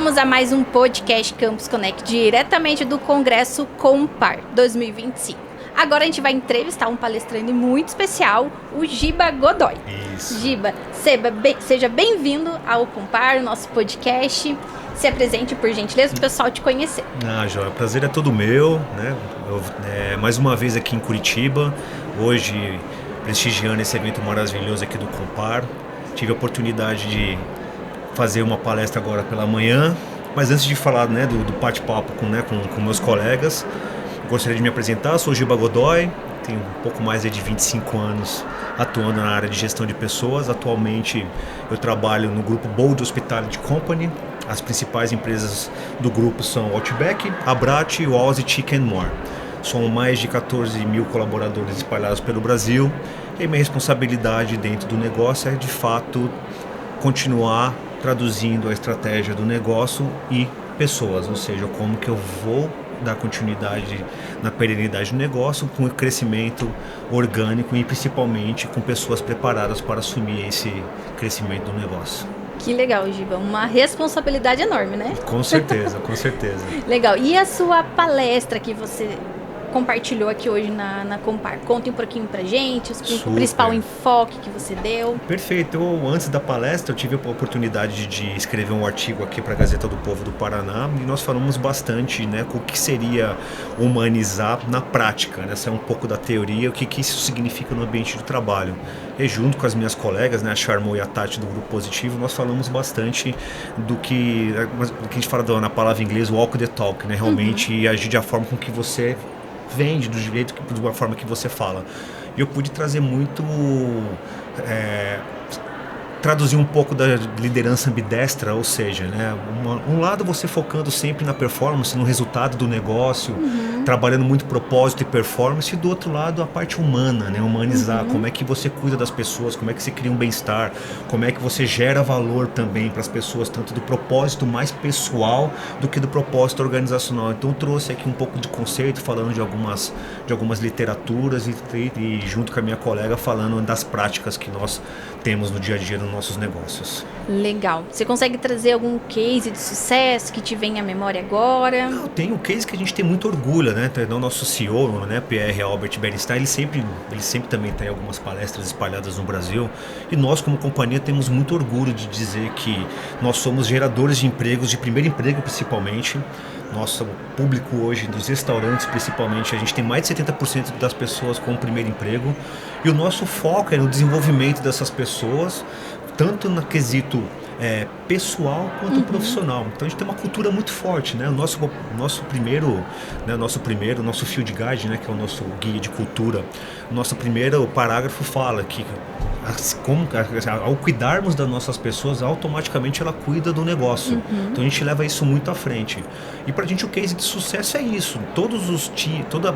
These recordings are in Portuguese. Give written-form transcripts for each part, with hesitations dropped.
Vamos a mais um podcast Campus Connect, diretamente do Congresso Compar 2025. Agora a gente vai entrevistar um palestrante muito especial, o Giba Godoy. Isso. Giba, seja bem-vindo ao Compar, nosso podcast. Se apresente, por gentileza, para o pessoal te conhecer. Joia, o prazer é todo meu, né? Mais uma vez aqui em Curitiba, hoje prestigiando esse evento maravilhoso aqui do Compar. Tive a oportunidade de fazer uma palestra agora pela manhã, mas antes de falar, né, do bate-papo com meus colegas, gostaria de me apresentar. Sou Giba Godoy, tenho um pouco mais de 25 anos atuando na área de gestão de pessoas. Atualmente eu trabalho no grupo Bold Hospitality Company. As principais empresas do grupo são Outback, Abrat, Walls e Chicken More. São mais de 14 mil colaboradores espalhados pelo Brasil e minha responsabilidade dentro do negócio é de fato continuar traduzindo a estratégia do negócio e pessoas, ou seja, como que eu vou dar continuidade na perenidade do negócio com o crescimento orgânico e principalmente com pessoas preparadas para assumir esse crescimento do negócio. Que legal, Giba. Uma responsabilidade enorme, né? Com certeza, com certeza. Legal. E a sua palestra que você compartilhou aqui hoje na Compar? Conte um pouquinho pra gente, o principal enfoque que você deu. Perfeito. Antes da palestra, eu tive a oportunidade de escrever um artigo aqui para a Gazeta do Povo do Paraná e nós falamos bastante, né, com o que seria humanizar na prática, né? Essa é um pouco da teoria, o que isso significa no ambiente de trabalho. E junto com as minhas colegas, né, a Charmo e a Tati do Grupo Positivo, nós falamos bastante do que a gente fala na palavra em inglês, walk the talk, né? Realmente agir da forma com que você vende, do jeito, de uma forma que você fala. E eu pude trazer muito, traduzir um pouco da liderança ambidestra, ou seja, né, um lado você focando sempre na performance, no resultado do negócio, trabalhando muito propósito e performance, e do outro lado a parte humana, né, humanizar, como é que você cuida das pessoas, como é que você cria um bem-estar, como é que você gera valor também para as pessoas, tanto do propósito mais pessoal do que do propósito organizacional. Então eu trouxe aqui um pouco de conceito, falando de algumas literaturas e junto com a minha colega falando das práticas que nós temos no dia a dia nos nossos negócios. Legal. Você consegue trazer algum case de sucesso que te vem à memória agora? Não, tem um case que a gente tem muito orgulho, né? Então, o nosso CEO, né, Pierre Albert Bernstein, ele sempre também tem algumas palestras espalhadas no Brasil e nós como companhia temos muito orgulho de dizer que nós somos geradores de empregos, de primeiro emprego principalmente. Nosso público hoje, dos restaurantes principalmente, a gente tem mais de 70% das pessoas com o primeiro emprego e o nosso foco é no desenvolvimento dessas pessoas, tanto no quesito pessoal quanto profissional. Então a gente tem uma cultura muito forte, né? O nosso field guide, né, que é o nosso guia de cultura, o nosso primeiro parágrafo fala que ao cuidarmos das nossas pessoas, automaticamente ela cuida do negócio. Então a gente leva isso muito à frente. E pra gente o case de sucesso é isso.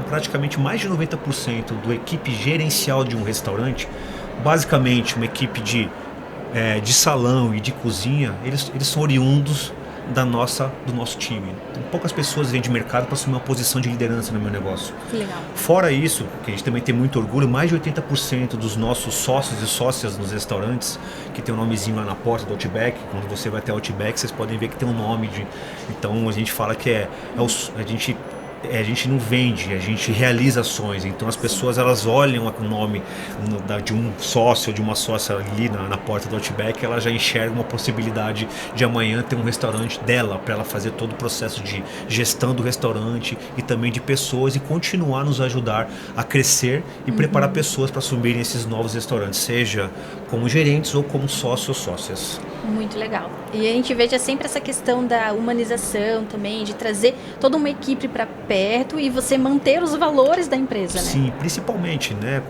Praticamente mais de 90% da equipe gerencial de um restaurante, basicamente uma equipe de salão e de cozinha, eles são oriundos do nosso time. Então, poucas pessoas vêm de mercado para assumir uma posição de liderança no meu negócio. Que legal. Fora isso, que a gente também tem muito orgulho, mais de 80% dos nossos sócios e sócias nos restaurantes, que tem um nomezinho lá na porta do Outback, quando você vai até o Outback, vocês podem ver que tem um nome então a gente fala que a gente não vende, a gente realiza ações. Então as pessoas elas olham o nome de um sócio ou de uma sócia ali na porta do Outback, ela já enxerga uma possibilidade de amanhã ter um restaurante dela, para ela fazer todo o processo de gestão do restaurante e também de pessoas e continuar a nos ajudar a crescer e preparar pessoas para assumirem esses novos restaurantes, seja como gerentes ou como sócios ou sócias. Muito legal. E a gente veja sempre essa questão da humanização também, de trazer toda uma equipe para perto e você manter os valores da empresa, né? Sim, principalmente, né,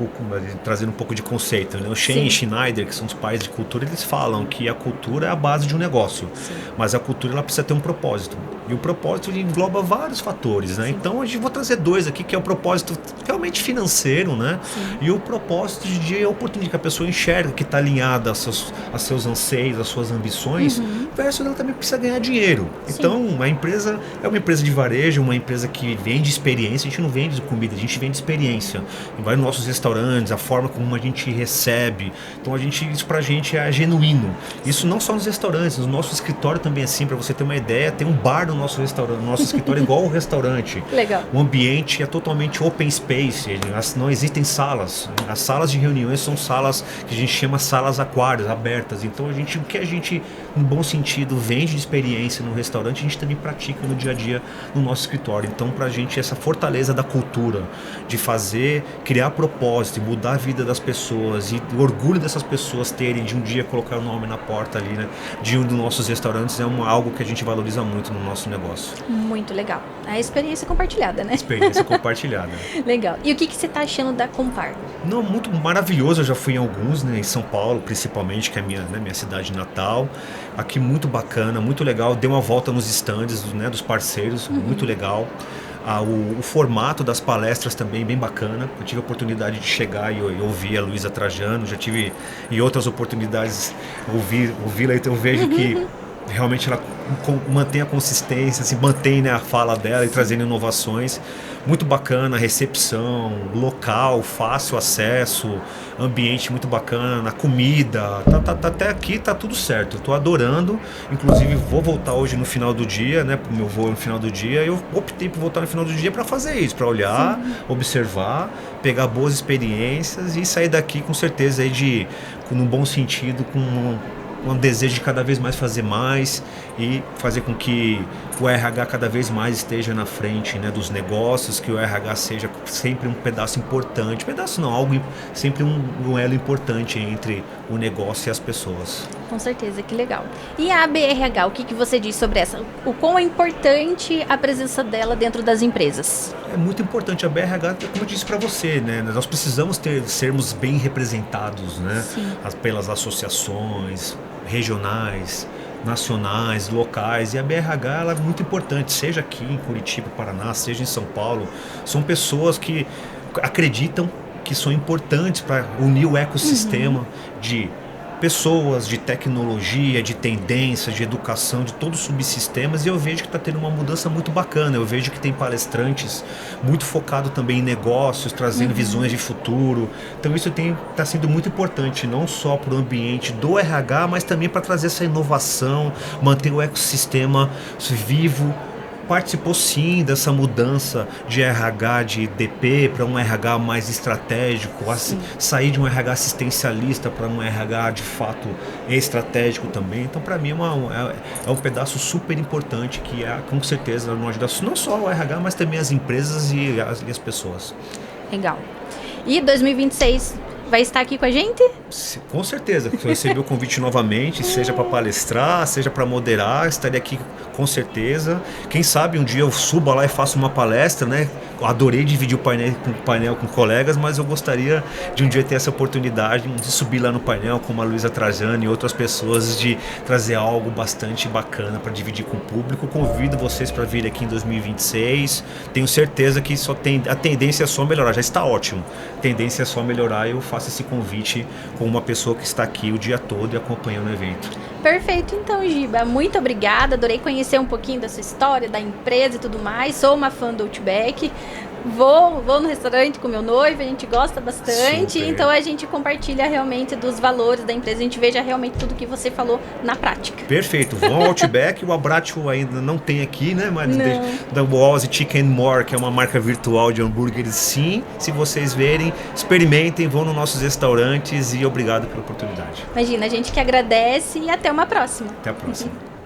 trazendo um pouco de conceito, né? O Shane e Schneider, que são os pais de cultura, eles falam que a cultura é a base de um negócio, mas a cultura ela precisa ter um propósito. E o propósito ele engloba vários fatores, né? Então, hoje eu vou trazer dois aqui, que é o propósito realmente financeiro, né? E o propósito de oportunidade, que a pessoa enxerga que está alinhada a seus anseios, às suas suas ambições, versus ela também precisa ganhar dinheiro. Então, a empresa é uma empresa de varejo, uma empresa que vende experiência. A gente não vende comida, a gente vende experiência. Vai nos nossos restaurantes, a forma como a gente recebe. Então, isso pra gente é genuíno. Isso não só nos restaurantes, no nosso escritório também é assim. Para você ter uma ideia, tem um bar no nosso restaurante, no nosso escritório igual ao restaurante. Legal. O ambiente é totalmente open space, não existem salas. As salas de reuniões são salas que a gente chama salas aquários, abertas. Então o que a gente, no bom sentido, vende de experiência no restaurante, a gente também pratica no dia a dia no nosso escritório. Então pra gente essa fortaleza da cultura, de fazer, criar propósito, mudar a vida das pessoas e o orgulho dessas pessoas terem de um dia colocar o nome na porta ali, né, de um dos nossos restaurantes, é algo que a gente valoriza muito no nosso negócio. Muito legal. A experiência compartilhada, né? Experiência compartilhada. Legal. E o que você está achando da Compar? Não, muito maravilhoso. Eu já fui em alguns, né, em São Paulo, principalmente, que é a minha cidade natal. Aqui muito bacana, muito legal. Dei uma volta nos stands, né, dos parceiros, muito legal. O formato das palestras também bem bacana. Eu tive a oportunidade de chegar e ouvir a Luísa Trajano. Já tive em outras oportunidades ouvi-la, então eu vejo que realmente ela mantém a consistência, se mantém, né, a fala dela e trazendo inovações. Muito bacana, recepção, local, fácil acesso, ambiente muito bacana, comida, até aqui tá tudo certo. Eu tô adorando, inclusive vou voltar hoje no final do dia, né, pro meu voo no final do dia. Eu optei por voltar no final do dia para fazer isso, para olhar, observar, pegar boas experiências e sair daqui com certeza aí num bom sentido, com um desejo de cada vez mais fazer mais e fazer com que o RH cada vez mais esteja na frente, né, dos negócios, que o RH seja sempre um pedaço importante, sempre um elo importante entre o negócio e as pessoas. Com certeza, que legal. E a ABRH, o que você diz sobre essa? O quão é importante a presença dela dentro das empresas? É muito importante. A BRH, como eu disse para você, né, nós precisamos sermos bem representados, né, pelas associações regionais, nacionais, locais, e a BRH ela é muito importante, seja aqui em Curitiba, Paraná, seja em São Paulo. São pessoas que acreditam que são importantes para unir o ecossistema de pessoas, de tecnologia, de tendências, de educação, de todos os subsistemas, e eu vejo que está tendo uma mudança muito bacana. Eu vejo que tem palestrantes muito focados também em negócios, trazendo visões de futuro. Então isso está sendo muito importante, não só para o ambiente do RH, mas também para trazer essa inovação, manter o ecossistema vivo. Participou sim dessa mudança de RH de DP para um RH mais estratégico, sair de um RH assistencialista para um RH de fato estratégico também. Então para mim é um pedaço super importante que com certeza não ajuda não só o RH, mas também as empresas e as pessoas. Legal. E 2026 vai estar aqui com a gente? Com certeza. Se eu receber o convite novamente, seja para palestrar, seja para moderar, estarei aqui com certeza. Quem sabe um dia eu suba lá e faça uma palestra, né? Adorei dividir o painel com colegas, mas eu gostaria de um dia ter essa oportunidade de subir lá no painel com a Luísa Trajano e outras pessoas, de trazer algo bastante bacana para dividir com o público. Convido vocês para vir aqui em 2026. Tenho certeza que a tendência é só melhorar, já está ótimo. A tendência é só melhorar e eu faço esse convite com uma pessoa que está aqui o dia todo e acompanhando o evento. Perfeito, então, Giba, muito obrigada, adorei conhecer um pouquinho da sua história, da empresa e tudo mais, sou uma fã do Outback, vou no restaurante com meu noivo, a gente gosta bastante. Super. Então a gente compartilha realmente dos valores da empresa, a gente veja realmente tudo que você falou na prática. Perfeito, vão ao Outback, o Abbraccio ainda não tem aqui, né, mas da Wall's Chicken More, que é uma marca virtual de hambúrgueres, sim, se vocês verem, experimentem, vão nos nossos restaurantes e obrigado pela oportunidade. Imagina, a gente que agradece e até uma próxima. Até a próxima.